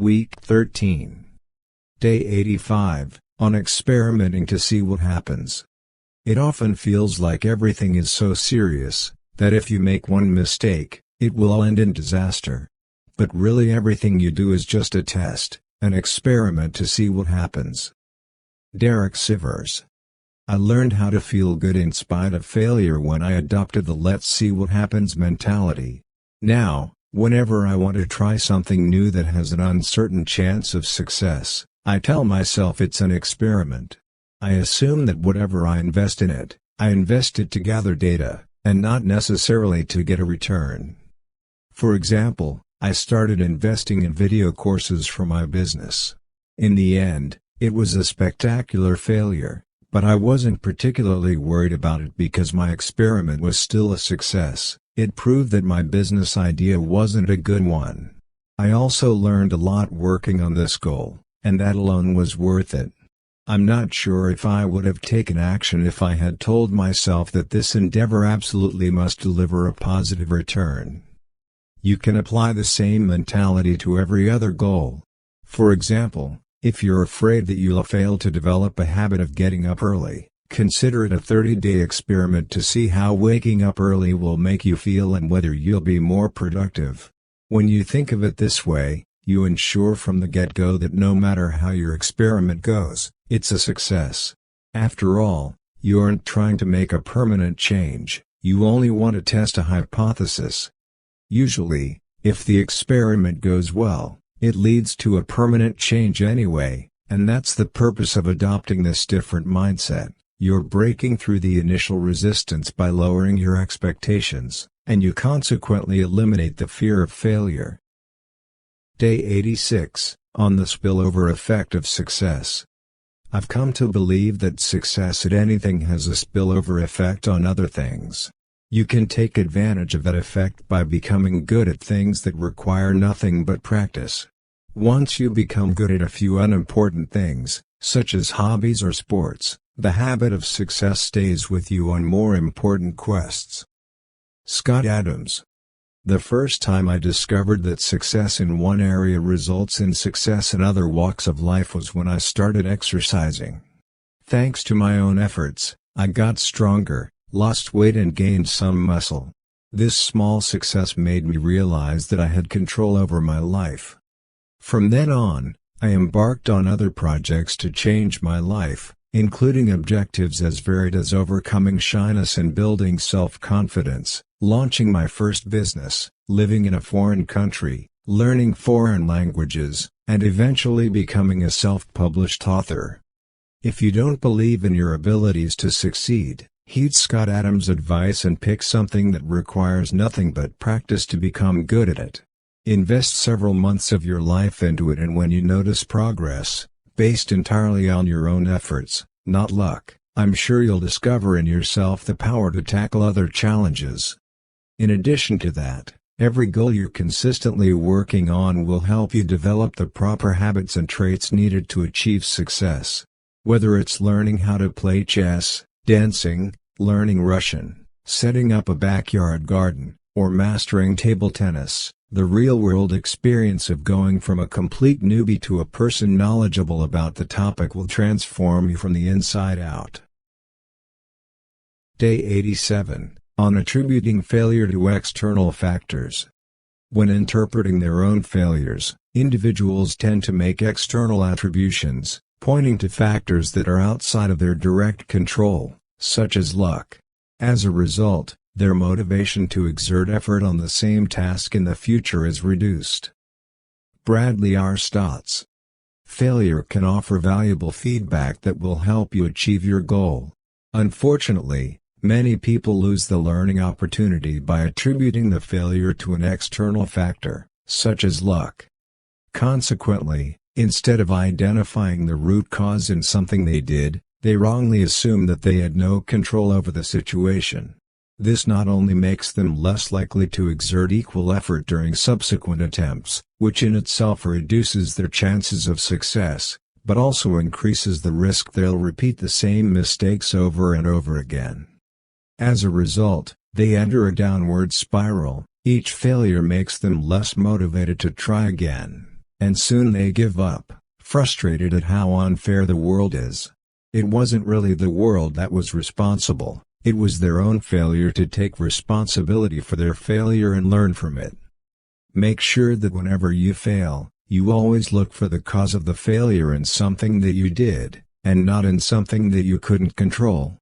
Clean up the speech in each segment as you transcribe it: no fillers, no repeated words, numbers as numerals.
Week 13. Day 85, on experimenting to see what happens. It often feels like everything is so serious, that if you make one mistake, it will all end in disaster. But really everything you do is just a test, an experiment to see what happens. Derek Sivers. I learned how to feel good in spite of failure when I adopted the let's see what happens mentality. Now, whenever I want to try something new that has an uncertain chance of success, I tell myself it's an experiment. I assume that whatever I invest in it, I invest it to gather data, and not necessarily to get a return. For example, I started investing in video courses for my business. In the end, it was a spectacular failure, but I wasn't particularly worried about it because my experiment was still a success. It proved that my business idea wasn't a good one. I also learned a lot working on this goal, and that alone was worth it. I'm not sure if I would have taken action if I had told myself that this endeavor absolutely must deliver a positive return. You can apply the same mentality to every other goal. For example, if you're afraid that you'll fail to develop a habit of getting up early, consider it a 30-day experiment to see how waking up early will make you feel and whether you'll be more productive. When you think of it this way, you ensure from the get-go that no matter how your experiment goes, it's a success. After all, you aren't trying to make a permanent change, you only want to test a hypothesis. Usually, if the experiment goes well, it leads to a permanent change anyway, and that's the purpose of adopting this different mindset. You're breaking through the initial resistance by lowering your expectations, and you consequently eliminate the fear of failure. Day 86, on the spillover effect of success. I've come to believe that success at anything has a spillover effect on other things. You can take advantage of that effect by becoming good at things that require nothing but practice. Once you become good at a few unimportant things, such as hobbies or sports, the habit of success stays with you on more important quests. Scott Adams. The first time I discovered that success in one area results in success in other walks of life was when I started exercising. Thanks to my own efforts, I got stronger, lost weight and gained some muscle. This small success made me realize that I had control over my life. From then on, I embarked on other projects to change my life, including objectives as varied as overcoming shyness and building self-confidence, launching my first business, living in a foreign country, learning foreign languages, and eventually becoming a self-published author. If you don't believe in your abilities to succeed, heed Scott Adams' advice and pick something that requires nothing but practice to become good at it. Invest several months of your life into it, and when you notice progress, based entirely on your own efforts, not luck, I'm sure you'll discover in yourself the power to tackle other challenges. In addition to that, every goal you're consistently working on will help you develop the proper habits and traits needed to achieve success. Whether it's learning how to play chess, dancing, learning Russian, setting up a backyard garden, or mastering table tennis, the real-world experience of going from a complete newbie to a person knowledgeable about the topic will transform you from the inside out. Day 87, on attributing failure to external factors. When interpreting their own failures, individuals tend to make external attributions, pointing to factors that are outside of their direct control, such as luck. As a result, their motivation to exert effort on the same task in the future is reduced. Bradley R. Stotts. Failure can offer valuable feedback that will help you achieve your goal. Unfortunately, many people lose the learning opportunity by attributing the failure to an external factor, such as luck. Consequently, instead of identifying the root cause in something they did, they wrongly assume that they had no control over the situation. This not only makes them less likely to exert equal effort during subsequent attempts, which in itself reduces their chances of success, but also increases the risk they'll repeat the same mistakes over and over again. As a result, they enter a downward spiral. Each failure makes them less motivated to try again. and soon they give up, frustrated at how unfair the world is. It wasn't really the world that was responsible, it was their own failure to take responsibility for their failure and learn from it. Make sure that whenever you fail, you always look for the cause of the failure in something that you did, and not in something that you couldn't control.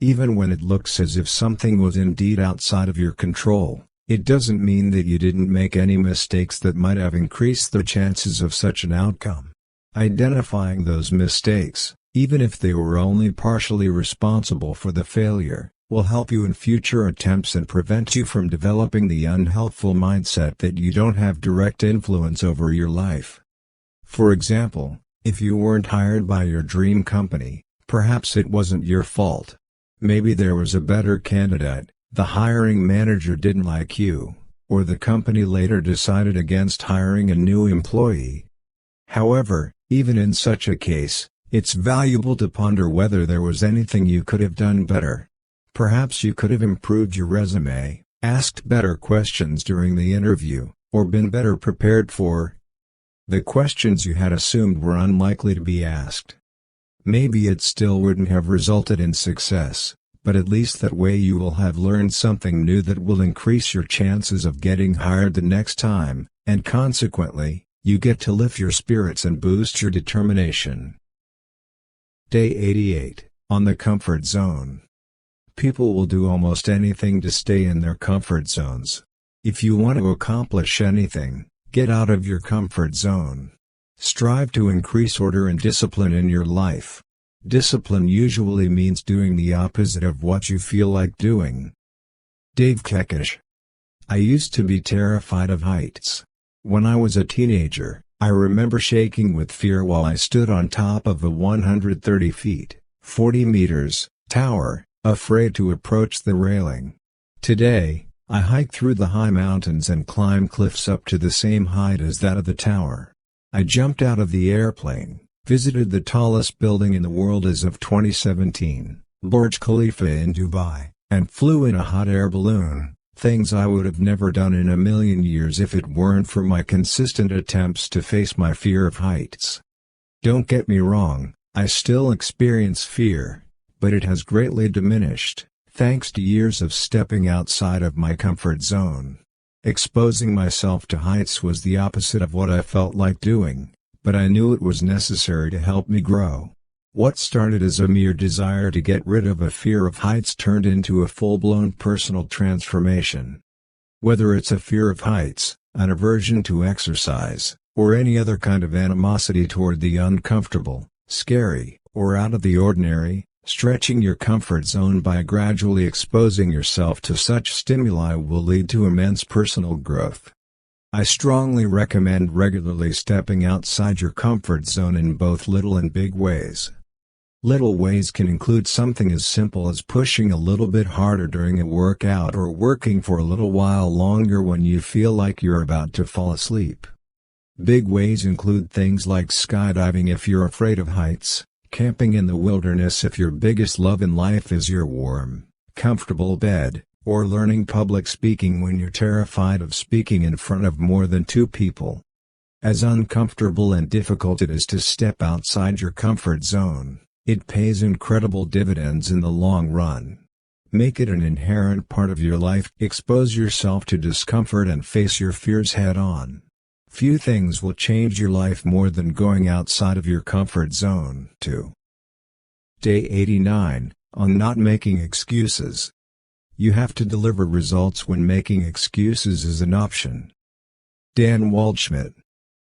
Even when it looks as if something was indeed outside of your control, it doesn't mean that you didn't make any mistakes that might have increased the chances of such an outcome. Identifying those mistakes, even if they were only partially responsible for the failure, will help you in future attempts and prevent you from developing the unhelpful mindset that you don't have direct influence over your life. For example, if you weren't hired by your dream company, perhaps it wasn't your fault. Maybe there was a better candidate, the hiring manager didn't like you, or the company later decided against hiring a new employee. However, even in such a case, it's valuable to ponder whether there was anything you could have done better. Perhaps you could have improved your resume, asked better questions during the interview, or been better prepared for the questions you had assumed were unlikely to be asked. Maybe it still wouldn't have resulted in success, but at least that way you will have learned something new that will increase your chances of getting hired the next time, and consequently, you get to lift your spirits and boost your determination. Day 88, on the comfort zone. People will do almost anything to stay in their comfort zones. If you want to accomplish anything, get out of your comfort zone. Strive to increase order and discipline in your life. Discipline usually means doing the opposite of what you feel like doing. Dave Kekish. I used to be terrified of heights. When I was a teenager, I remember shaking with fear while I stood on top of a 130 feet, 40 meters, tower, afraid to approach the railing. Today, I hike through the high mountains and climb cliffs up to the same height as that of the tower. I jumped out of the airplane, visited the tallest building in the world as of 2017, Burj Khalifa in Dubai, and flew in a hot air balloon, things I would have never done in a million years if it weren't for my consistent attempts to face my fear of heights. Don't get me wrong, I still experience fear, but it has greatly diminished, thanks to years of stepping outside of my comfort zone. Exposing myself to heights was the opposite of what I felt like doing, but I knew it was necessary to help me grow. What started as a mere desire to get rid of a fear of heights turned into a full-blown personal transformation. Whether it's a fear of heights, an aversion to exercise, or any other kind of animosity toward the uncomfortable, scary, or out of the ordinary, stretching your comfort zone by gradually exposing yourself to such stimuli will lead to immense personal growth. I strongly recommend regularly stepping outside your comfort zone in both little and big ways. Little ways can include something as simple as pushing a little bit harder during a workout or working for a little while longer when you feel like you're about to fall asleep. Big ways include things like skydiving if you're afraid of heights, camping in the wilderness if your biggest love in life is your warm, comfortable bed, or learning public speaking when you're terrified of speaking in front of more than 2 people. As uncomfortable and difficult it is to step outside your comfort zone, it pays incredible dividends in the long run. Make it an inherent part of your life. Expose yourself to discomfort and face your fears head-on. Few things will change your life more than going outside of your comfort zone. 2. Day 89, on not making excuses. You have to deliver results when making excuses is an option. Dan Waldschmidt.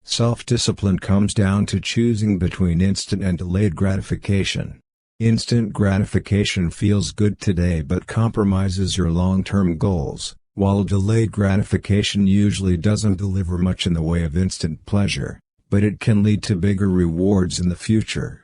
Self-discipline comes down to choosing between instant and delayed gratification. Instant gratification feels good today but compromises your long-term goals, while delayed gratification usually doesn't deliver much in the way of instant pleasure, but it can lead to bigger rewards in the future.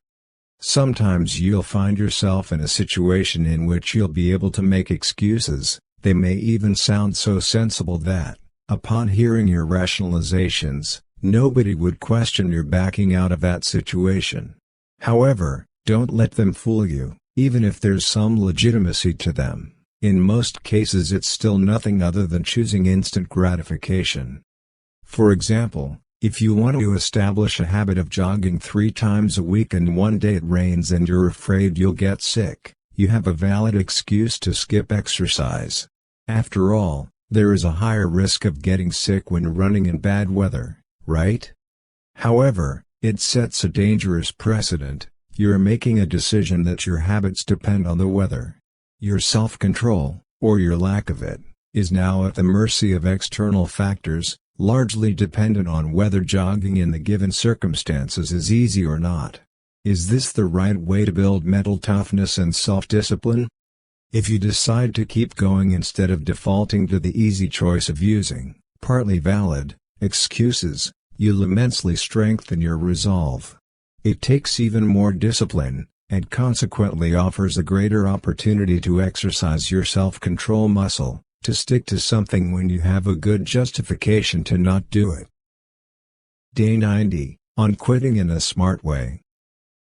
Sometimes you'll find yourself in a situation in which you'll be able to make excuses. They may even sound so sensible that, upon hearing your rationalizations, nobody would question your backing out of that situation. However, don't let them fool you, even if there's some legitimacy to them. In most cases it's still nothing other than choosing instant gratification. For example, If you want to establish a habit of jogging 3 times a week and one day it rains and you're afraid you'll get sick, you have a valid excuse to skip exercise. After all, there is a higher risk of getting sick when running in bad weather, right? However, it sets a dangerous precedent. You're making a decision that your habits depend on the weather. Your self-control, or your lack of it, is now at the mercy of external factors, largely dependent on whether jogging in the given circumstances is easy or not. Is this the right way to build mental toughness and self-discipline? If you decide to keep going instead of defaulting to the easy choice of using, partly valid, excuses, you'll immensely strengthen your resolve. It takes even more discipline, and consequently offers a greater opportunity to exercise your self-control muscle, to stick to something when you have a good justification to not do it. Day 90, on quitting in a smart way.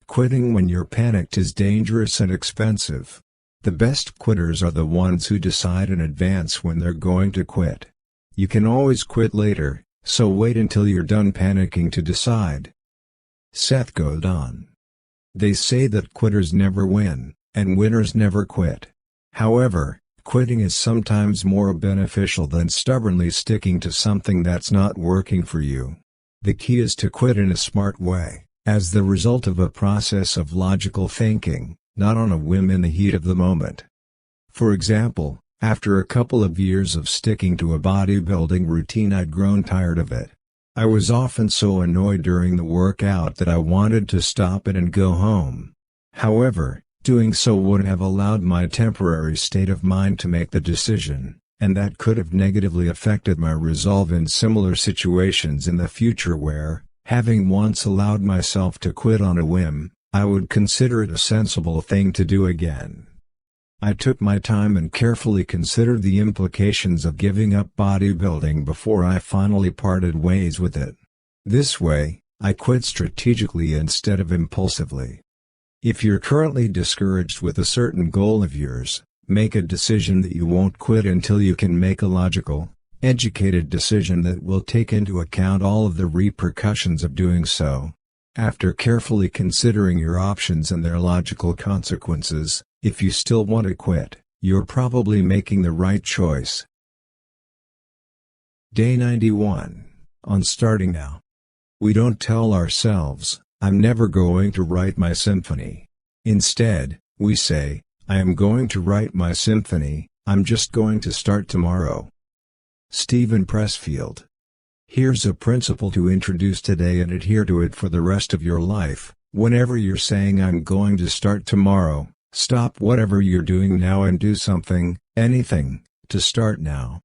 Quitting when you're panicked is dangerous and expensive. The best quitters are the ones who decide in advance when they're going to quit. You can always quit later, so wait until you're done panicking to decide. Seth Godin. They say that quitters never win, and winners never quit. However, quitting is sometimes more beneficial than stubbornly sticking to something that's not working for you. The key is to quit in a smart way, as the result of a process of logical thinking, not on a whim in the heat of the moment. For example, after a couple of years of sticking to a bodybuilding routine, I'd grown tired of it. I was often so annoyed during the workout that I wanted to stop it and go home. However, doing so would have allowed my temporary state of mind to make the decision, and that could have negatively affected my resolve in similar situations in the future where, having once allowed myself to quit on a whim, I would consider it a sensible thing to do again. I took my time and carefully considered the implications of giving up bodybuilding before I finally parted ways with it. This way, I quit strategically instead of impulsively. If you're currently discouraged with a certain goal of yours, make a decision that you won't quit until you can make a logical, educated decision that will take into account all of the repercussions of doing so. After carefully considering your options and their logical consequences, if you still want to quit, you're probably making the right choice. Day 91, on starting now. We don't tell ourselves, "I'm never going to write my symphony." Instead, we say, "I am going to write my symphony, I'm just going to start tomorrow." Stephen Pressfield. Here's a principle to introduce today and adhere to it for the rest of your life. Whenever you're saying "I'm going to start tomorrow," stop whatever you're doing now and do something, anything, to start now.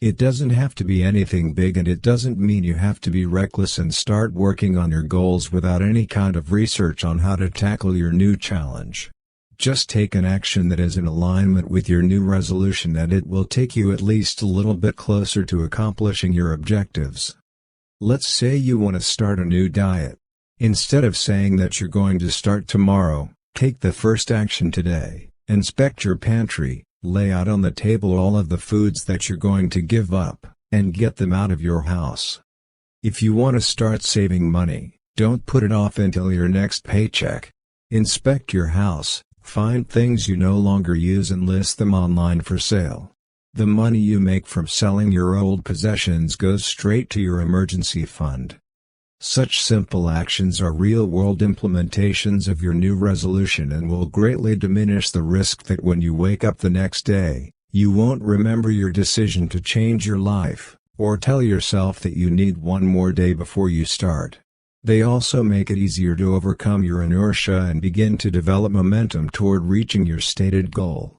It doesn't have to be anything big, and it doesn't mean you have to be reckless and start working on your goals without any kind of research on how to tackle your new challenge. Just take an action that is in alignment with your new resolution, and it will take you at least a little bit closer to accomplishing your objectives. Let's say you want to start a new diet. Instead of saying that you're going to start tomorrow, take the first action today. Inspect your pantry, lay out on the table all of the foods that you're going to give up, and get them out of your house. If you want to start saving money, don't put it off until your next paycheck. Inspect your house. Find things you no longer use and list them online for sale. The money you make from selling your old possessions goes straight to your emergency fund. Such simple actions are real-world implementations of your new resolution and will greatly diminish the risk that when you wake up the next day, you won't remember your decision to change your life, or tell yourself that you need one more day before you start. They also make it easier to overcome your inertia and begin to develop momentum toward reaching your stated goal.